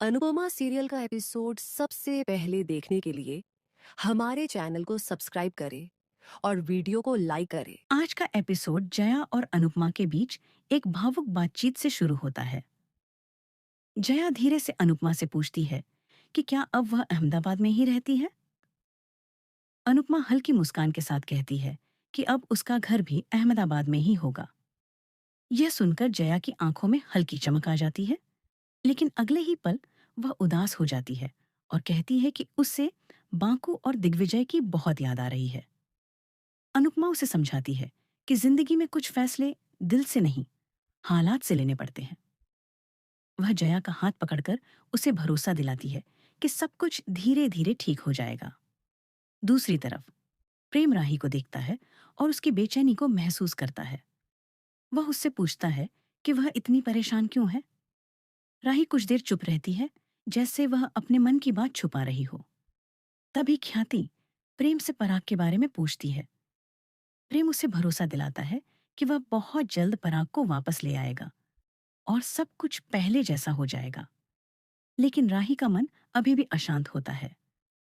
Anupama serial का episode सबसे पहले देखने के लिए हमारे चैनल को सब्सक्राइब करें और वीडियो को लाइक करें। आज का एपिसोड जया और अनुपमा के बीच एक भावुक बातचीत से शुरू होता है। जया धीरे से अनुपमा से पूछती है कि क्या अब वह अहमदाबाद में ही रहती है। अनुपमा हल्की मुस्कान के साथ कहती है कि अब उसका घर भी अहमदाबाद में ही होगा। यह सुनकर जया की आंखों में हल्की चमक आ जाती है, लेकिन अगले ही पल वह उदास हो जाती है और कहती है कि उससे बांकू और दिग्विजय की बहुत याद आ रही है। अनुपमा उसे समझाती है कि जिंदगी में कुछ फैसले दिल से नहीं, हालात से लेने पड़ते हैं। वह जया का हाथ पकड़कर उसे भरोसा दिलाती है कि सब कुछ धीरे धीरे ठीक हो जाएगा। दूसरी तरफ प्रेम राही को देखता है और उसकी बेचैनी को महसूस करता है। वह उससे पूछता है कि वह इतनी परेशान क्यों है। राही कुछ देर चुप रहती है, जैसे वह अपने मन की बात छुपा रही हो। तभी ख्याति प्रेम से पराग के बारे में पूछती है। प्रेम उसे भरोसा दिलाता है कि वह बहुत जल्द पराग को वापस ले आएगा और सब कुछ पहले जैसा हो जाएगा। लेकिन राही का मन अभी भी अशांत होता है।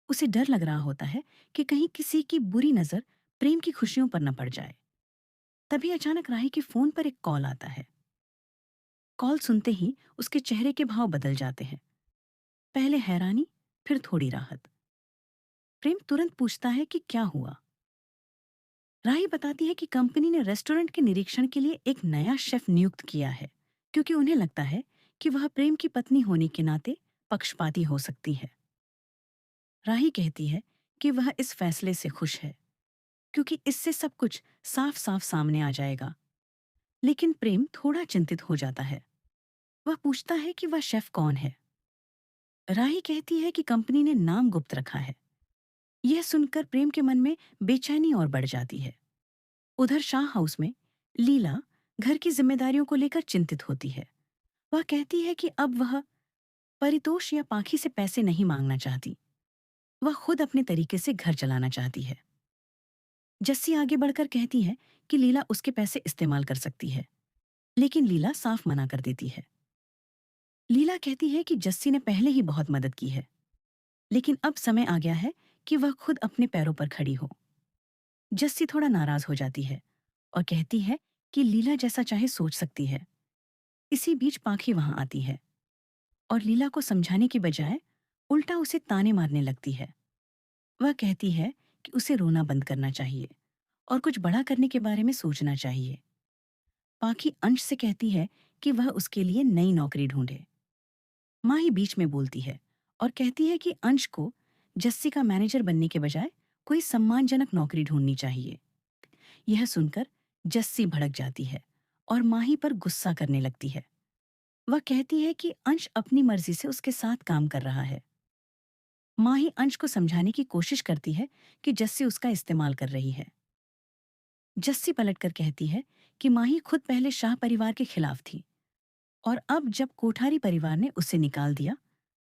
उसे डर लग रहा होता है कि कहीं किसी की बुरी नजर प्रेम की खुशियों पर न पड़ जाए। तभी अचानक राही के फोन पर एक कॉल आता है। कॉल सुनते ही उसके चेहरे के भाव बदल जाते हैं, पहले हैरानी, फिर थोड़ी राहत। प्रेम तुरंत पूछता है कि क्या हुआ। राही बताती है कि कंपनी ने रेस्टोरेंट के निरीक्षण के लिए एक नया शेफ नियुक्त किया है, क्योंकि उन्हें लगता है कि वह प्रेम की पत्नी होने के नाते पक्षपाती हो सकती है। राही कहती है कि वह इस फैसले से खुश है, क्योंकि इससे सब कुछ साफ साफ सामने आ जाएगा। लेकिन प्रेम थोड़ा चिंतित हो जाता है। वह पूछता है कि वह शेफ कौन है। राही कहती है कि कंपनी ने नाम गुप्त रखा है। यह सुनकर प्रेम के मन में बेचैनी और बढ़ जाती है। उधर शाह हाउस में लीला घर की जिम्मेदारियों को लेकर चिंतित होती है। वह कहती है कि अब वह परितोष या पाखी से पैसे नहीं मांगना चाहती। वह खुद अपने तरीके से घर चलाना चाहती है। जस्सी आगे बढ़कर कहती है कि लीला उसके पैसे इस्तेमाल कर सकती है, लेकिन लीला साफ मना कर देती है। लीला कहती है कि जस्सी ने पहले ही बहुत मदद की है, लेकिन अब समय आ गया है कि वह खुद अपने पैरों पर खड़ी हो। जस्सी थोड़ा नाराज हो जाती है और कहती है कि लीला जैसा चाहे सोच सकती है। इसी बीच पाखी वहां आती है और लीला को समझाने की बजाय उल्टा उसे ताने मारने लगती है। वह कहती है कि उसे रोना बंद करना चाहिए और कुछ बड़ा करने के बारे में सोचना चाहिए। पाखी अंश से कहती है कि वह उसके लिए नई नौकरी ढूंढे। माँ ही बीच में बोलती है और कहती है कि अंश को जस्सी का मैनेजर बनने के बजाय कोई सम्मानजनक नौकरी ढूंढनी चाहिए। यह सुनकर जस्सी भड़क जाती है और माही पर गुस्सा करने लगती है। वह कहती है कि अंश अपनी मर्जी से उसके साथ काम कर रहा है। माही अंश को समझाने की कोशिश करती है कि जस्सी उसका इस्तेमाल कर रही है। जस्सी पलटकर कहती है कि माही खुद पहले शाह परिवार के खिलाफ थी और अब जब कोठारी परिवार ने उसे निकाल दिया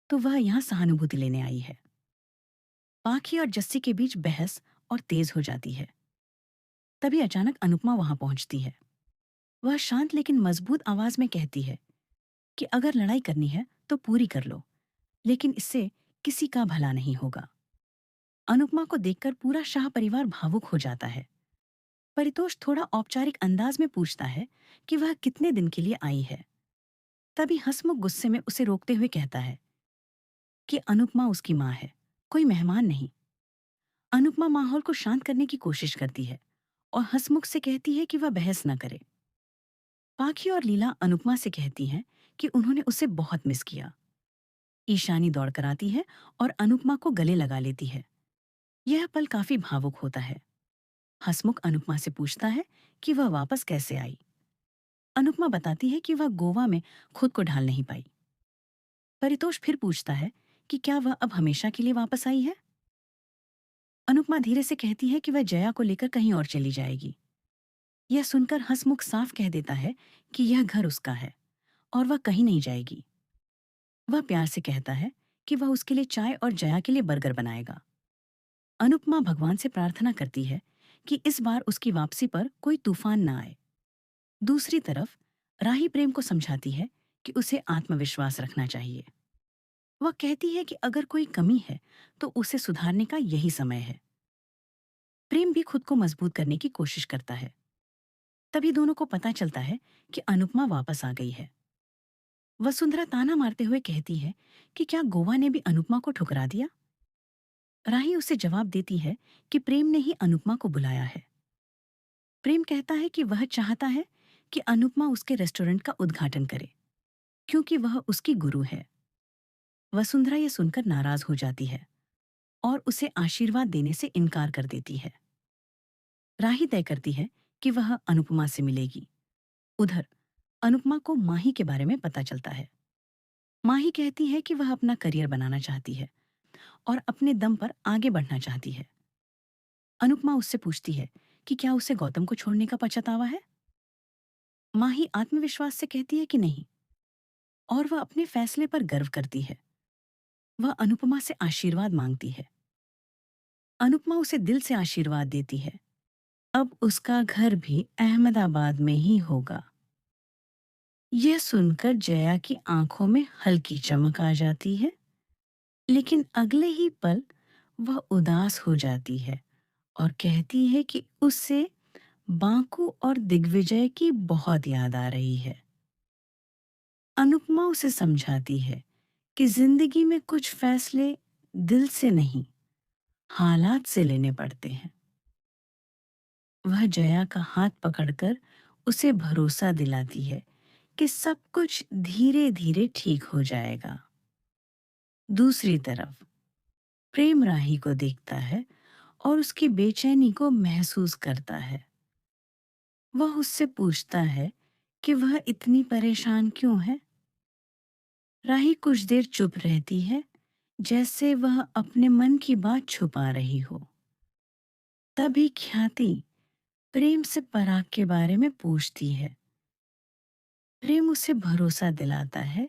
तो वह यहाँ सहानुभूति लेने आई है। पाखी और जस्सी के बीच बहस और तेज हो जाती है। तभी अचानक अनुपमा वहां पहुंचती है। वह शांत लेकिन मजबूत आवाज में कहती है कि अगर लड़ाई करनी है तो पूरी कर लो, लेकिन इससे किसी का भला नहीं होगा। अनुपमा को देखकर पूरा शाह परिवार भावुक हो जाता है। परितोष थोड़ा औपचारिक अंदाज में पूछता है कि वह कितने दिन के लिए आई है। तभी हंसमुख गुस्से में उसे रोकते हुए कहता है कि अनुपमा उसकी माँ है, कोई मेहमान नहीं। अनुपमा माहौल को शांत करने की कोशिश करती है और हंसमुख से कहती है कि वह बहस न करे। पाखी और लीला अनुपमा से कहती हैं कि उन्होंने उसे बहुत मिस किया। ईशानी दौड़कर आती है और अनुपमा को गले लगा लेती है। यह पल काफी भावुक होता है। हंसमुख अनुपमा से पूछता है कि वह वापस कैसे आई। अनुपमा बताती है कि वह गोवा में खुद को ढाल नहीं पाई। परितोष फिर पूछता है कि क्या वह अब हमेशा के लिए वापस आई है। अनुपमा धीरे से कहती है कि वह जया को लेकर कहीं और चली जाएगी। यह सुनकर हंसमुख साफ कह देता है कि यह घर उसका है और वह कहीं नहीं जाएगी। वह प्यार से कहता है कि वह उसके लिए चाय और जया के लिए बर्गर बनाएगा। अनुपमा भगवान से प्रार्थना करती है कि इस बार उसकी वापसी पर कोई तूफान न आए। दूसरी तरफ राही प्रेम को समझाती है कि उसे आत्मविश्वास रखना चाहिए। वह कहती है कि अगर कोई कमी है तो उसे सुधारने का यही समय है। प्रेम भी खुद को मजबूत करने की कोशिश करता है। तभी दोनों को पता चलता है कि अनुपमा वापस आ गई है। वसुंधरा ताना मारते हुए कहती है कि क्या गोवा ने भी अनुपमा को ठुकरा दिया। राही उसे जवाब देती है कि प्रेम ने ही अनुपमा को बुलाया है। प्रेम कहता है कि वह चाहता है कि अनुपमा उसके रेस्टोरेंट का उद्घाटन करे, क्योंकि वह उसकी गुरु है। वसुंधरा ये सुनकर नाराज हो जाती है और उसे आशीर्वाद देने से इनकार कर देती है। राही तय करती है कि वह अनुपमा से मिलेगी। उधर अनुपमा को माही के बारे में पता चलता है। माही कहती है कि वह अपना करियर बनाना चाहती है और अपने दम पर आगे बढ़ना चाहती है। अनुपमा उससे पूछती है कि क्या उसे गौतम को छोड़ने का पछतावा है। माही आत्मविश्वास से कहती है कि नहीं, और वह अपने फैसले पर गर्व करती है। वह अनुपमा से आशीर्वाद मांगती है। अनुपमा उसे दिल से आशीर्वाद देती है। अब उसका घर भी अहमदाबाद में ही होगा। यह सुनकर जया की आंखों में हल्की चमक आ जाती है, लेकिन अगले ही पल वह उदास हो जाती है और कहती है कि उसे बांकू और दिग्विजय की बहुत याद आ रही है। अनुपमा उसे समझाती है कि जिंदगी में कुछ फैसले दिल से नहीं, हालात से लेने पड़ते हैं। वह जया का हाथ पकड़कर उसे भरोसा दिलाती है कि सब कुछ धीरे धीरे ठीक हो जाएगा। दूसरी तरफ प्रेम राही को देखता है और उसकी बेचैनी को महसूस करता है। वह उससे पूछता है कि वह इतनी परेशान क्यों है। राही कुछ देर चुप रहती है, जैसे वह अपने मन की बात छुपा रही हो। तभी ख्याति प्रेम से पराग के बारे में पूछती है। प्रेम उसे भरोसा दिलाता है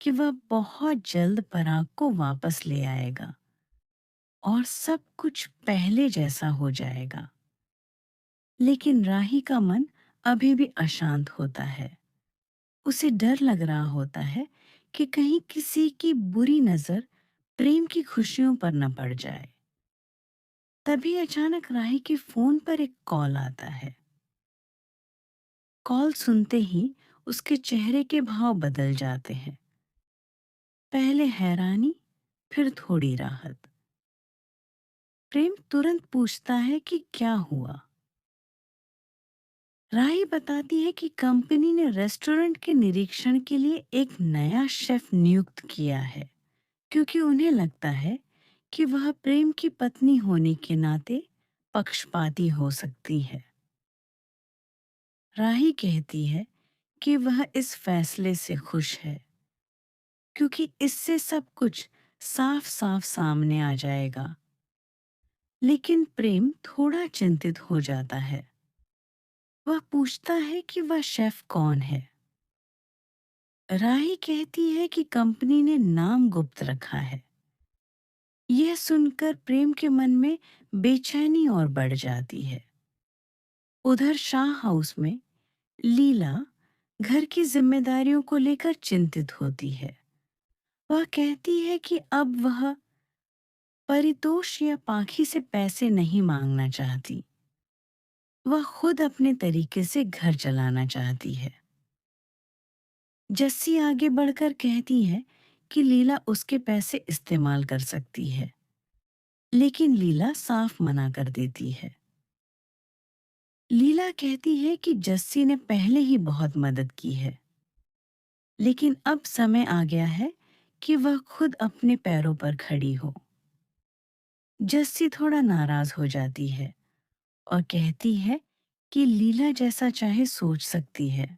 कि वह बहुत जल्द पराग को वापस ले आएगा और सब कुछ पहले जैसा हो जाएगा। लेकिन राही का मन अभी भी अशांत होता है। उसे डर लग रहा होता है कि कहीं किसी की बुरी नजर प्रेम की खुशियों पर न पड़ जाए। तभी अचानक राही के फोन पर एक कॉल आता है। कॉल सुनते ही उसके चेहरे के भाव बदल जाते हैं। पहले हैरानी, फिर थोड़ी राहत। प्रेम तुरंत पूछता है कि क्या हुआ। राही बताती है कि कंपनी ने रेस्टोरेंट के निरीक्षण के लिए एक नया शेफ नियुक्त किया है, क्योंकि उन्हें लगता है कि वह प्रेम की पत्नी होने के नाते पक्षपाती हो सकती है। राही कहती है कि वह इस फैसले से खुश है, क्योंकि इससे सब कुछ साफ साफ सामने आ जाएगा। लेकिन प्रेम थोड़ा चिंतित हो जाता है। वह पूछता है कि वह शेफ कौन है। राही कहती है कि कंपनी ने नाम गुप्त रखा है। यह सुनकर प्रेम के मन में बेचैनी और बढ़ जाती है। उधर शाह हाउस में लीला घर की जिम्मेदारियों को लेकर चिंतित होती है। वह कहती है कि अब वह परितोष या पाखी से पैसे नहीं मांगना चाहती। वह खुद अपने तरीके से घर चलाना चाहती है। जस्सी आगे बढ़कर कहती है कि लीला उसके पैसे इस्तेमाल कर सकती है, लेकिन लीला साफ मना कर देती है। लीला कहती है कि जस्सी ने पहले ही बहुत मदद की है, लेकिन अब समय आ गया है कि वह खुद अपने पैरों पर खड़ी हो। जस्सी थोड़ा नाराज हो जाती है और कहती है कि लीला जैसा चाहे सोच सकती है।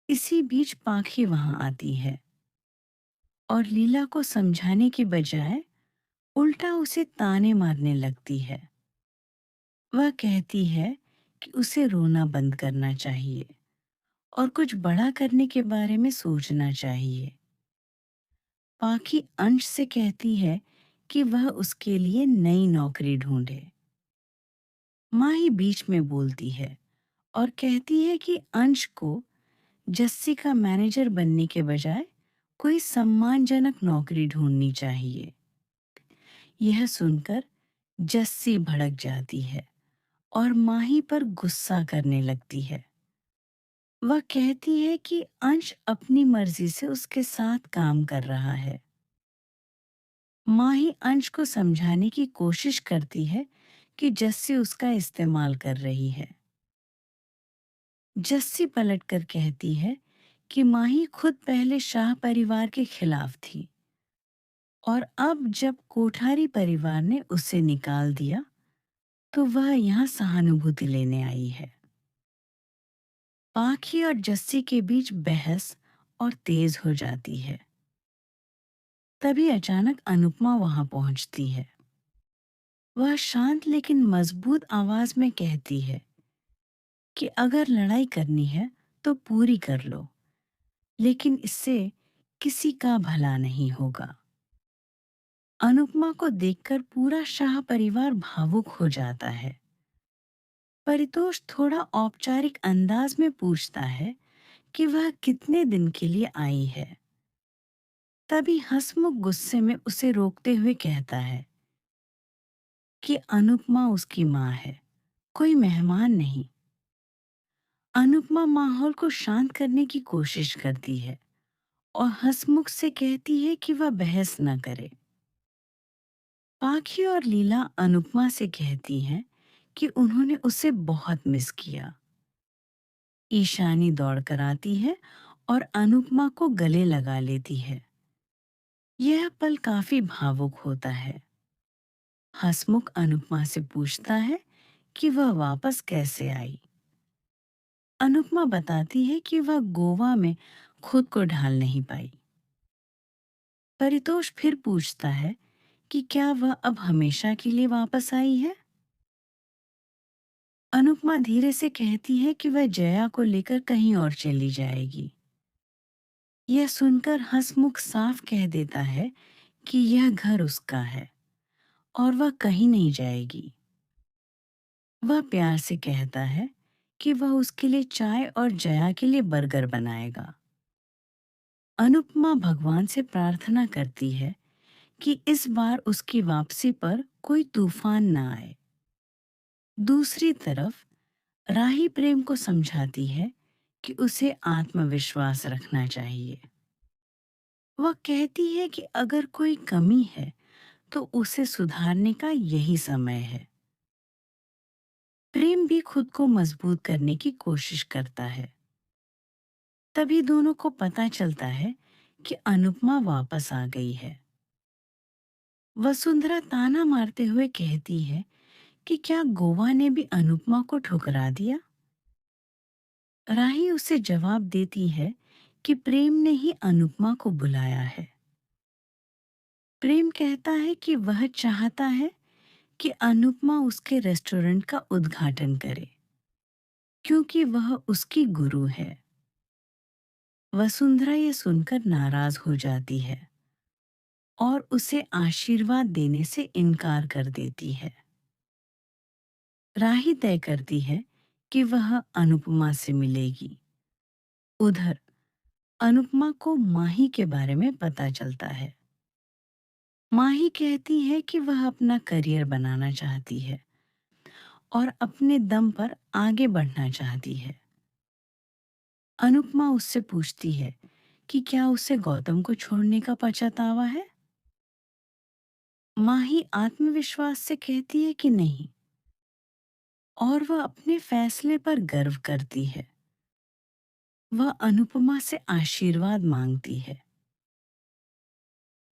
इसी बीच पाखी वहां आती है और लीला को समझाने की बजाय उल्टा उसे ताने मारने लगती है। वह कहती है कि उसे रोना बंद करना चाहिए और कुछ बड़ा करने के बारे में सोचना चाहिए। पाखी अंश से कहती है कि वह उसके लिए नई नौकरी ढूंढे। माही बीच में बोलती है और कहती है कि अंश को जस्सी का मैनेजर बनने के बजाय कोई सम्मानजनक नौकरी ढूंढनी चाहिए। यह सुनकर जस्सी भड़क जाती है और माही पर गुस्सा करने लगती है। वह कहती है कि अंश अपनी मर्जी से उसके साथ काम कर रहा है। माही अंश को समझाने की कोशिश करती है कि जस्सी उसका इस्तेमाल कर रही है। जस्सी पलटकर कहती है कि माही खुद पहले शाह परिवार के खिलाफ थी और अब जब कोठारी परिवार ने उसे निकाल दिया तो वह यहाँ सहानुभूति लेने आई है। पाखी और जस्सी के बीच बहस और तेज हो जाती है। तभी अचानक अनुपमा वहां पहुंचती है। वह शांत लेकिन मजबूत आवाज में कहती है कि अगर लड़ाई करनी है तो पूरी कर लो, लेकिन इससे किसी का भला नहीं होगा। अनुपमा को देखकर पूरा शाह परिवार भावुक हो जाता है। परितोष थोड़ा औपचारिक अंदाज में पूछता है कि वह कितने दिन के लिए आई है। तभी हंसमुख गुस्से में उसे रोकते हुए कहता है कि अनुपमा उसकी माँ है, कोई मेहमान नहीं। अनुपमा माहौल को शांत करने की कोशिश करती है और हंसमुख से कहती है कि वह बहस न करे। पाखी और लीला अनुपमा से कहती हैं कि उन्होंने उसे बहुत मिस किया। ईशानी दौड़कर आती है और अनुपमा को गले लगा लेती है। यह पल काफी भावुक होता है। हंसमुख अनुपमा से पूछता है कि वह वापस कैसे आई। अनुपमा बताती है कि वह गोवा में खुद को ढाल नहीं पाई। परितोष फिर पूछता है कि क्या वह अब हमेशा के लिए वापस आई है। अनुपमा धीरे से कहती है कि वह जया को लेकर कहीं और चली जाएगी। यह सुनकर हंसमुख साफ कह देता है कि यह घर उसका है और वह कहीं नहीं जाएगी। वह प्यार से कहता है कि वह उसके लिए चाय और जया के लिए बर्गर बनाएगा। अनुपमा भगवान से प्रार्थना करती है कि इस बार उसकी वापसी पर कोई तूफान न आए। दूसरी तरफ राही प्रेम को समझाती है कि उसे आत्मविश्वास रखना चाहिए। वह कहती है कि अगर कोई कमी है तो उसे सुधारने का यही समय है। प्रेम भी खुद को मजबूत करने की कोशिश करता है। तभी दोनों को पता चलता है कि अनुपमा वापस आ गई है। वसुंधरा ताना मारते हुए कहती है कि क्या गोवा ने भी अनुपमा को ठुकरा दिया। राही उसे जवाब देती है कि प्रेम ने ही अनुपमा को बुलाया है। प्रेम कहता है कि वह चाहता है कि अनुपमा उसके रेस्टोरेंट का उद्घाटन करे, क्योंकि वह उसकी गुरु है। वसुंधरा ये सुनकर नाराज हो जाती है और उसे आशीर्वाद देने से इनकार कर देती है। राही तय करती है कि वह अनुपमा से मिलेगी। उधर अनुपमा को माही के बारे में पता चलता है। माही कहती है कि वह अपना करियर बनाना चाहती है और अपने दम पर आगे बढ़ना चाहती है। अनुपमा उससे पूछती है कि क्या उसे गौतम को छोड़ने का पछतावा है। माही आत्मविश्वास से कहती है कि नहीं, और वह अपने फैसले पर गर्व करती है। वह अनुपमा से आशीर्वाद मांगती है।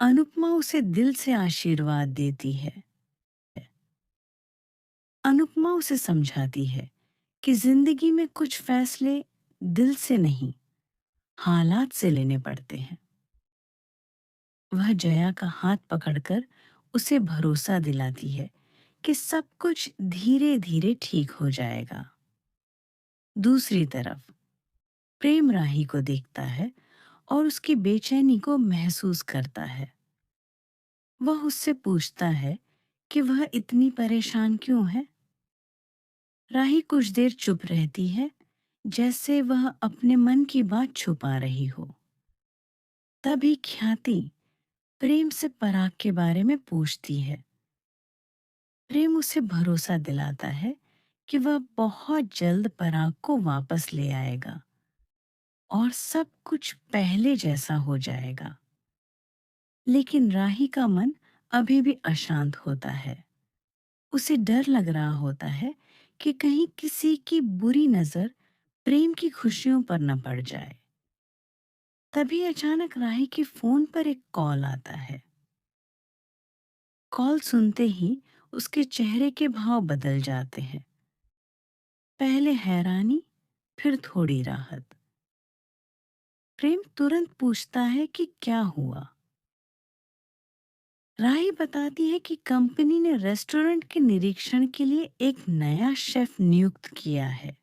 अनुपमा उसे दिल से आशीर्वाद देती है। अनुपमा उसे समझाती है कि जिंदगी में कुछ फैसले दिल से नहीं, हालात से लेने पड़ते हैं। वह जया का हाथ पकड़कर उसे भरोसा दिलाती है कि सब कुछ धीरे धीरे ठीक हो जाएगा। दूसरी तरफ प्रेम राही को देखता है और उसकी बेचैनी को महसूस करता है। वह उससे पूछता है कि वह इतनी परेशान क्यों है। राही कुछ देर चुप रहती है, जैसे वह अपने मन की बात छुपा रही हो। तभी ख्याति प्रेम से पराग के बारे में पूछती है। प्रेम उसे भरोसा दिलाता है कि वह बहुत जल्द पराग को वापस ले आएगा और सब कुछ पहले जैसा हो जाएगा। लेकिन राही का मन अभी भी अशांत होता है। उसे डर लग रहा होता है कि कहीं किसी की बुरी नजर प्रेम की खुशियों पर न पड़ जाए। तभी अचानक राही के फोन पर एक कॉल आता है। कॉल सुनते ही उसके चेहरे के भाव बदल जाते हैं। पहले हैरानी, फिर थोड़ी राहत। प्रेम तुरंत पूछता है कि क्या हुआ। राही बताती है कि कंपनी ने रेस्टोरेंट के निरीक्षण के लिए एक नया शेफ नियुक्त किया है,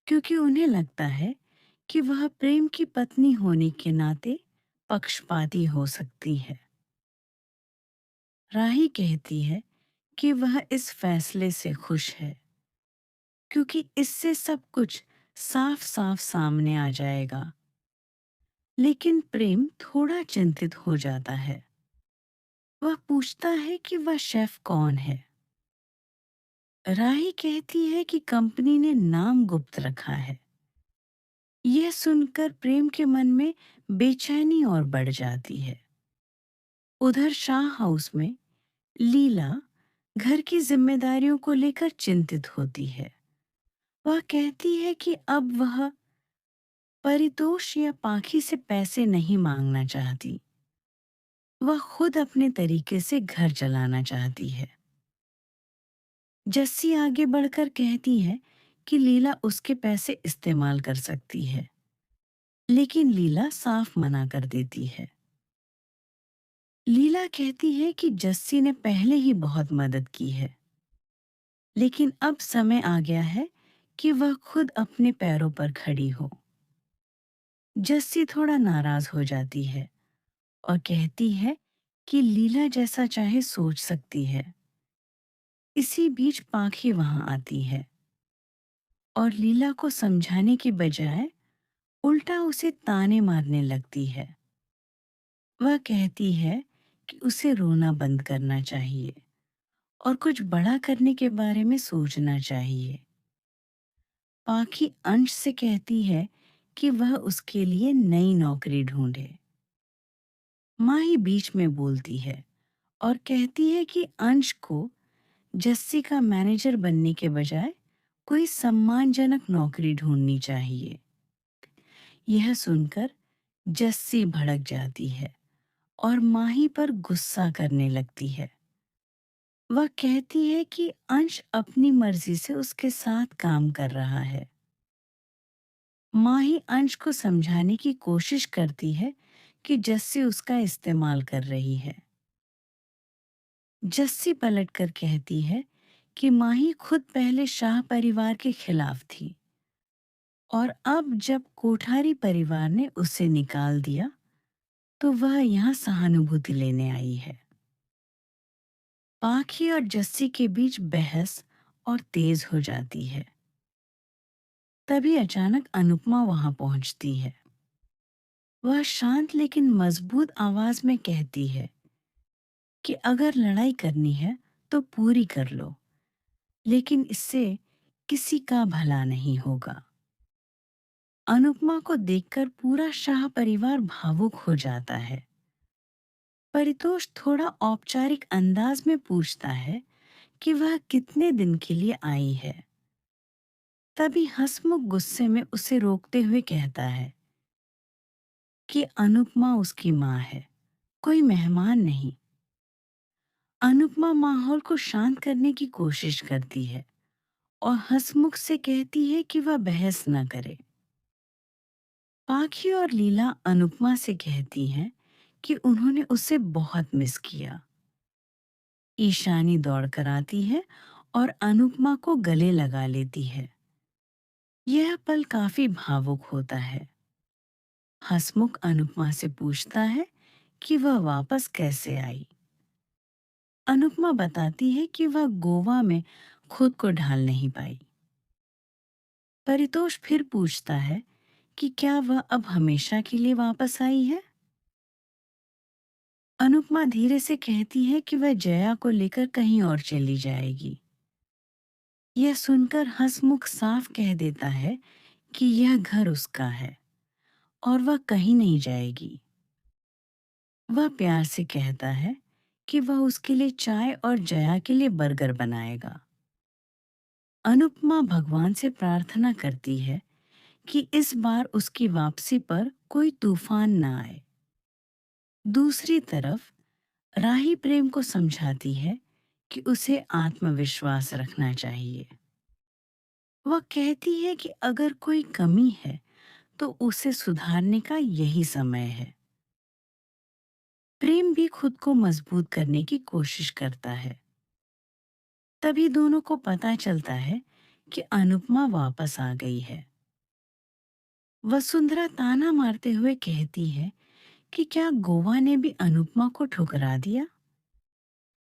क्योंकि उन्हें लगता है कि वह प्रेम की पत्नी होने के नाते पक्षपाती हो सकती है। राही कहती है कि वह इस फैसले से खुश है, क्योंकि इससे सब कुछ साफ साफ सामने आ जाएगा। लेकिन प्रेम थोड़ा चिंतित हो जाता है। वह पूछता है कि वह शेफ कौन है। राही कहती है कि कंपनी ने नाम गुप्त रखा है। यह सुनकर प्रेम के मन में बेचैनी और बढ़ जाती है। उधर शाह हाउस में लीला घर की जिम्मेदारियों को लेकर चिंतित होती है। वह कहती है कि अब वह परितोष या पाखी से पैसे नहीं मांगना चाहती। वह खुद अपने तरीके से घर चलाना चाहती है। जस्सी आगे बढ़कर कहती है कि लीला उसके पैसे इस्तेमाल कर सकती है, लेकिन लीला साफ मना कर देती है। लीला कहती है कि जस्सी ने पहले ही बहुत मदद की है, लेकिन अब समय आ गया है कि वह खुद अपने पैरों पर खड़ी हो। जस्सी थोड़ा नाराज हो जाती है और कहती है कि लीला जैसा चाहे सोच सकती है। इसी बीच पाखी वहां आती है और लीला को समझाने की बजाय उल्टा उसे ताने मारने लगती है। वह कहती है कि उसे रोना बंद करना चाहिए और कुछ बड़ा करने के बारे में सोचना चाहिए। पाखी अंश से कहती है कि वह उसके लिए नई नौकरी ढूंढे। माही बीच में बोलती है और कहती है कि अंश को जस्सी का मैनेजर बनने के बजाय कोई सम्मानजनक नौकरी ढूंढनी चाहिए। यह सुनकर जस्सी भड़क जाती है और माही पर गुस्सा करने लगती है। वह कहती है कि अंश अपनी मर्जी से उसके साथ काम कर रहा है। माही अंश को समझाने की कोशिश करती है कि जस्सी उसका इस्तेमाल कर रही है। जस्सी पलटकर कहती है कि माही खुद पहले शाह परिवार के खिलाफ थी और अब जब कोठारी परिवार ने उसे निकाल दिया तो वह यहाँ सहानुभूति लेने आई है। पाखी और जस्सी के बीच बहस और तेज हो जाती है। तभी अचानक अनुपमा वहां पहुंचती है। वह शांत लेकिन मजबूत आवाज में कहती है कि अगर लड़ाई करनी है तो पूरी कर लो, लेकिन इससे किसी का भला नहीं होगा। अनुपमा को देखकर पूरा शाह परिवार भावुक हो जाता है। परितोष थोड़ा औपचारिक अंदाज में पूछता है कि वह कितने दिन के लिए आई है। तभी हंसमुख गुस्से में उसे रोकते हुए कहता है कि अनुपमा उसकी माँ है, कोई मेहमान नहीं। अनुपमा माहौल को शांत करने की कोशिश करती है और हंसमुख से कहती है कि वह बहस न करे। पाखी और लीला अनुपमा से कहती हैं कि उन्होंने उसे बहुत मिस किया। ईशानी दौड़कर आती है और अनुपमा को गले लगा लेती है। यह पल काफी भावुक होता है। हंसमुख अनुपमा से पूछता है कि वह वापस कैसे आई। अनुपमा बताती है कि वह गोवा में खुद को ढाल नहीं पाई। परितोष फिर पूछता है कि क्या वह अब हमेशा के लिए वापस आई है। अनुपमा धीरे से कहती है कि वह जया को लेकर कहीं और चली जाएगी। यह सुनकर हंसमुख साफ कह देता है कि यह घर उसका है और वह कहीं नहीं जाएगी। वह प्यार से कहता है कि वह उसके लिए चाय और जया के लिए बर्गर बनाएगा। अनुपमा भगवान से प्रार्थना करती है कि इस बार उसकी वापसी पर कोई तूफान न आए। दूसरी तरफ राही प्रेम को समझाती है कि उसे आत्मविश्वास रखना चाहिए। वह कहती है कि अगर कोई कमी है तो उसे सुधारने का यही समय है। प्रेम भी खुद को मजबूत करने की कोशिश करता है। तभी दोनों को पता चलता है कि अनुपमा वापस आ गई है। वसुंधरा ताना मारते हुए कहती है कि क्या गोवा ने भी अनुपमा को ठुकरा दिया?